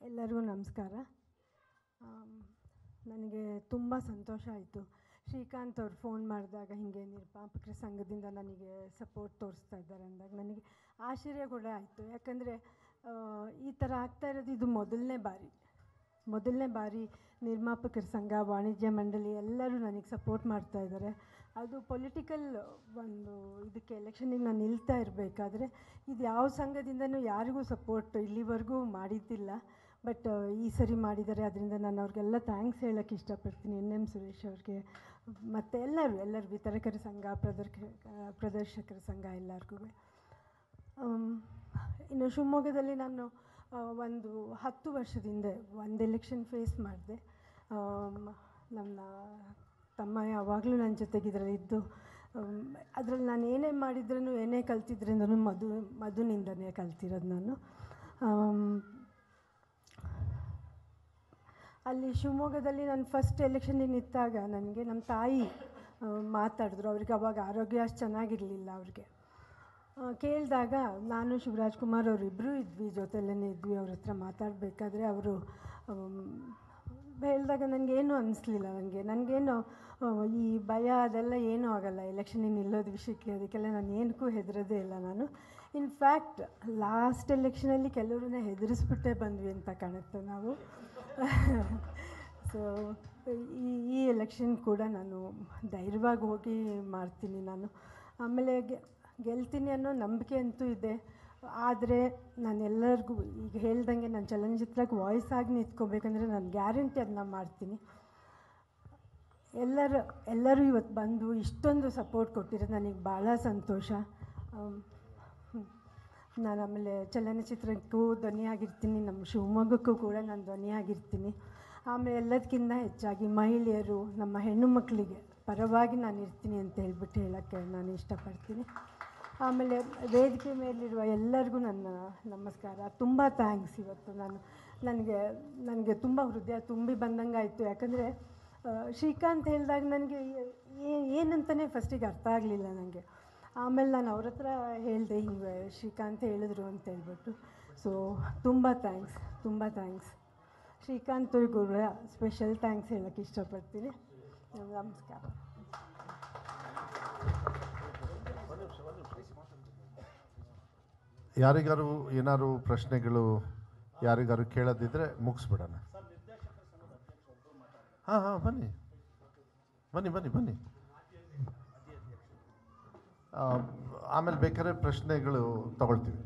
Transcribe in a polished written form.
ಎಲ್ಲರಿಗೂ ನಮಸ್ಕಾರ. ನನಗೆ ತುಂಬ ಸಂತೋಷ ಆಯಿತು. ಶ್ರೀಕಾಂತ್ ಅವ್ರು ಫೋನ್ ಮಾಡಿದಾಗ ಹೀಗೆ ನಿರ್ಮಾಪಕರ ಸಂಘದಿಂದ ನನಗೆ ಸಪೋರ್ಟ್ ತೋರಿಸ್ತಾ ಇದ್ದಾರೆ ಅಂದಾಗ ನನಗೆ ಆಶ್ಚರ್ಯ ಕೂಡ ಆಯಿತು. ಯಾಕಂದರೆ ಈ ಥರ ಆಗ್ತಾ ಇರೋದು ಇದು ಮೊದಲನೇ ಬಾರಿ ನಿರ್ಮಾಪಕರ ಸಂಘ, ವಾಣಿಜ್ಯ ಮಂಡಳಿ ಎಲ್ಲರೂ ನನಗೆ ಸಪೋರ್ಟ್ ಮಾಡ್ತಾ ಇದ್ದಾರೆ. ಅದು ಪೊಲಿಟಿಕಲ್ ಒಂದು ಇದಕ್ಕೆ ಎಲೆಕ್ಷನಿಗೆ ನಾನು ನಿಲ್ತಾ ಇರಬೇಕಾದ್ರೆ ಇದು ಯಾವ ಸಂಘದಿಂದನೂ ಯಾರಿಗೂ ಸಪೋರ್ಟ್ ಇಲ್ಲಿವರೆಗೂ ಮಾಡಿದ್ದಿಲ್ಲ. ಬಟ್ ಈ ಸರಿ ಮಾಡಿದ್ದಾರೆ. ಅದರಿಂದ ನಾನು ಅವ್ರಿಗೆಲ್ಲ ಥ್ಯಾಂಕ್ಸ್ ಹೇಳೋಕ್ಕೆ ಇಷ್ಟಪಡ್ತೀನಿ. NM ಸುರೇಶ್ ಅವ್ರಿಗೆ ಮತ್ತು ಎಲ್ಲರೂ ವಿತರಕರ ಸಂಘ, ಪ್ರದರ್ಶಕರ ಸಂಘ ಎಲ್ಲರಿಗೂ. ಇನ್ನು ಶಿವಮೊಗ್ಗದಲ್ಲಿ ನಾನು ಒಂದು 10 ವರ್ಷದಿಂದ ಒಂದು ಎಲೆಕ್ಷನ್ ಫೇಸ್ ಮಾಡಿದೆ. ನನ್ನ ತಮ್ಮ ಯಾವಾಗಲೂ ನನ್ನ ಜೊತೆಗೆ ಇದರಲ್ಲಿದ್ದು, ಅದರಲ್ಲಿ ನಾನು ಏನೇ ಮಾಡಿದ್ರೂ ಏನೇ ಕಲ್ತಿದ್ರೂ ಮಧುನಿಂದನೇ ಕಲ್ತಿರೋದು ನಾನು. ಅಲ್ಲಿ ಶಿವಮೊಗ್ಗದಲ್ಲಿ ನಾನು ಫಸ್ಟ್ ಎಲೆಕ್ಷನ್ನಿಗೆ ನಿಂತಾಗ ನನಗೆ ನಮ್ಮ ತಾಯಿ ಮಾತಾಡಿದ್ರು. ಅವ್ರಿಗೆ ಅವಾಗ ಆರೋಗ್ಯ ಅಷ್ಟು ಚೆನ್ನಾಗಿರಲಿಲ್ಲ. ಅವ್ರಿಗೆ ಕೇಳಿದಾಗ ನಾನು ಶಿವರಾಜ್ಕುಮಾರ್ ಅವರಿಬ್ಬರೂ ಇದ್ವಿ, ಜೊತೆಲೇ ಇದ್ವಿ. ಅವ್ರ ಹತ್ರ ಮಾತಾಡಬೇಕಾದ್ರೆ ಅವರು ಹೇಳಿದಾಗ ನನಗೇನು ಅನ್ನಿಸ್ಲಿಲ್ಲ. ನನಗೇನು ಈ ಭಯ ಅದೆಲ್ಲ ಏನೂ ಆಗೋಲ್ಲ ಎಲೆಕ್ಷನಿಗೆ ನಿಲ್ಲೋದು ವಿಷಯಕ್ಕೆ. ಅದಕ್ಕೆಲ್ಲ ನಾನು ಏನಕ್ಕೂ ಹೆದರೋದೇ ಇಲ್ಲ. ನಾನು ಇನ್ಫ್ಯಾಕ್ಟ್ ಲಾಸ್ಟ್ ಎಲೆಕ್ಷನಲ್ಲಿ ಕೆಲವ್ರನ್ನ ಹೆದರಿಸ್ಬಿಟ್ಟೇ ಬಂದ್ವಿ ಅಂತ ಕಾಣುತ್ತೆ ನಾವು. ಸೊ ಈ ಎಲೆಕ್ಷನ್ ಕೂಡ ನಾನು ಧೈರ್ಯವಾಗಿ ಹೋಗಿ ಮಾಡ್ತೀನಿ ನಾನು. ಆಮೇಲೆ ಗೆಲ್ತೀನಿ ಅನ್ನೋ ನಂಬಿಕೆ ಅಂತೂ ಇದೆ. ಆದರೆ ನಾನು ಎಲ್ಲರಿಗೂ ಈಗ ಹೇಳ್ದಂಗೆ ನಾನು ಚಲನಚಿತ್ರಕ್ಕೆ ವಾಯ್ಸ್ ಆಗಿ ನಿಂತ್ಕೋಬೇಕಂದ್ರೆ ನಾನು ಗ್ಯಾರಂಟಿ ಅದನ್ನ ಮಾಡ್ತೀನಿ. ಎಲ್ಲರೂ ಇವತ್ತು ಬಂದು ಇಷ್ಟೊಂದು ಸಪೋರ್ಟ್ ಕೊಟ್ಟಿರೋದು ನನಗೆ ಭಾಳ ಸಂತೋಷ. ನಾನು ಆಮೇಲೆ ಚಲನಚಿತ್ರಕ್ಕೂ ಧ್ವನಿಯಾಗಿರ್ತೀನಿ, ನಮ್ಮ ಶಿವಮೊಗ್ಗಕ್ಕೂ ಕೂಡ ನಾನು ಧ್ವನಿಯಾಗಿರ್ತೀನಿ. ಆಮೇಲೆ ಎಲ್ಲದಕ್ಕಿಂತ ಹೆಚ್ಚಾಗಿ ಮಹಿಳೆಯರು, ನಮ್ಮ ಹೆಣ್ಣು ಮಕ್ಕಳಿಗೆ ಪರವಾಗಿ ನಾನು ಇರ್ತೀನಿ ಅಂತ ಹೇಳ್ಬಿಟ್ಟು ಹೇಳೋಕ್ಕೆ ನಾನು ಇಷ್ಟಪಡ್ತೀನಿ. ಆಮೇಲೆ ವೇದಿಕೆ ಮೇಲಿರುವ ಎಲ್ಲರಿಗೂ ನನ್ನ ನಮಸ್ಕಾರ. ತುಂಬ ಥ್ಯಾಂಕ್ಸ್. ಇವತ್ತು ನನಗೆ ತುಂಬ ಹೃದಯ ತುಂಬಿ ಬಂದಂಗೆ ಆಯಿತು. ಯಾಕಂದರೆ ಶ್ರೀಕಾಂತ್ ಹೇಳಿದಾಗ ನನಗೆ ಏನಂತಲೇ ಫಸ್ಟಿಗೆ ಅರ್ಥ ಆಗಲಿಲ್ಲ ನನಗೆ. ಆಮೇಲೆ ನಾನು ಅವ್ರ ಹತ್ರ ಹೇಳಿದೆ, ಹಿಂಗೆ ಶ್ರೀಕಾಂತ್ ಹೇಳಿದ್ರು ಅಂತ ಹೇಳ್ಬಿಟ್ಟು. ಸೊ ತುಂಬ ಥ್ಯಾಂಕ್ಸ್. ಶ್ರೀಕಾಂತ್ ಅವ್ರಿಗೂ ಸ್ಪೆಷಲ್ ಥ್ಯಾಂಕ್ಸ್ ಹೇಳೋಕ್ಕೆ ಇಷ್ಟಪಡ್ತೀನಿ. ನಮಸ್ಕಾರ. ಯಾರಿಗಾರು ಏನಾದ್ರು ಪ್ರಶ್ನೆಗಳು ಯಾರಿಗಾರು ಕೇಳೋದಿದ್ರೆ ಮುಗಿಸ್ಬಿಡೋಣ. ಹಾಂ ಬನ್ನಿ. ಆಮೇಲೆ ಬೇಕಾದ್ರೆ ಪ್ರಶ್ನೆಗಳು ತಗೊಳ್ತೀವಿ.